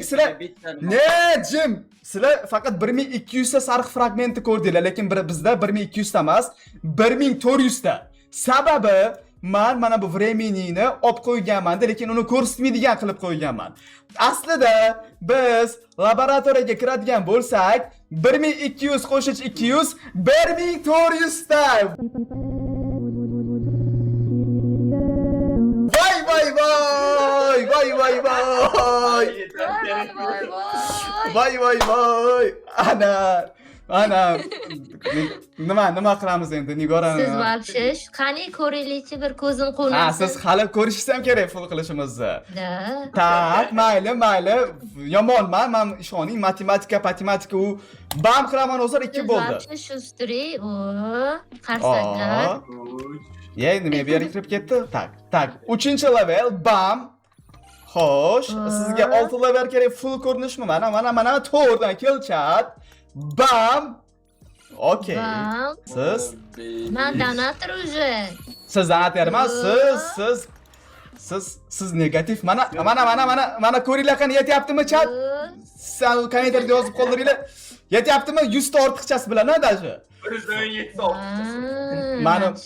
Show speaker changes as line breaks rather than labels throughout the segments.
sizlar jim. Sizlar faqat 1200 ta sariq fragmentni ko'rdinglar, lekin bizda 1200 ta emas, 1400 ta. Sababi men mana bu vremenini olib qo'yganman, lekin uni ko'rsatmaydigan qilib qo'yganman. Aslida biz laboratoriyaga kiradigan bo'lsak, 1200 qo'shich 200 1400 ta. Voy. Ana. Nima qilamiz endi, Nigora?
Siz вообще qani ko'raylikchi bir ko'zim
Ha,
qo'nasi.
siz hali ko'rishingiz ham kerak full qilishimizni.
Da.
Tak, mayli. Yomonman, men ishoning, matematika u bam qilaman o'zar 2 bo'ldi.
Вообще shustri, o, qarsaklar.
Yey, nima bu yerga kirib ketdi? Tak. 3-level bam. Xo'sh, sizga 6 level kerak full ko'rinishmi? Mana to'g'ridan kelchat. Bam. Okey.
Bam.
Siz
Men donator уже.
siz donator emas, siz negativ. Mana ko'ringlar qani yetyaptimi chat? Sen kommentariyada yozib qoldiringlar. Yetyaptimi 100 ta ortiqchasi bilan, даже?
117 oldi.
Mana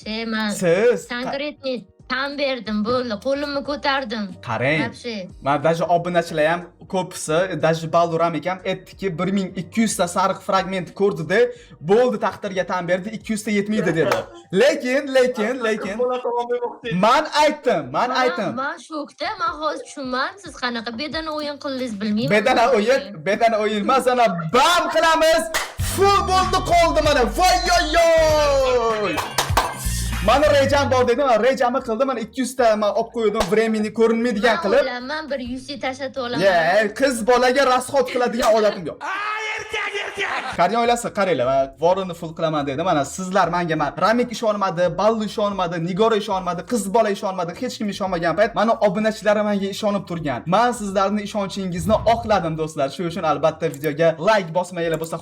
siz
Konkretniy tan berdim, bo'ldi, qo'limni ko'tardim.
qarang.
Вообще.
Men даже obunachilar ham ko'pisi, даже Balduram ekam aytdiki 1200 ta sariq fragment ko'rdi-da, bo'ldi taqdirga tan berdi, 200 ta yetmaydi dedi. Lekin men aytdim.
Men shokda, men hozir tushunmadim, siz qanaqa bedana o'yin qildingiz bilmayman.
Bedana o'yin emas, ana bam qilamiz. Full bo'ldi qoldi mana. Voy. Mana rejam bor dedim, rejamni qildim, mana 200 ta men olib qo'ydim, vremeni ko'rinmaydigan qilib.
Men bir 100 ta tashlatib olaman.
Qiz bolaga rasxod qiladigan odatim yo'q.
Erkak.
Qariya oilasi, qaranglar, men vorini full qilaman dedim. Mana sizlar menga Ramik ishonmadi, Ballu ishonmadi, Nigora ishonmadi, qiz bola ishonmadi, hech kim ishonmagan payt mana obunachilarim menga ishonib turgan. Men sizlarning ishonchingizni oqladim do'stlar. Shuning uchun albatta videoga like bosmaganlar bo'lsa,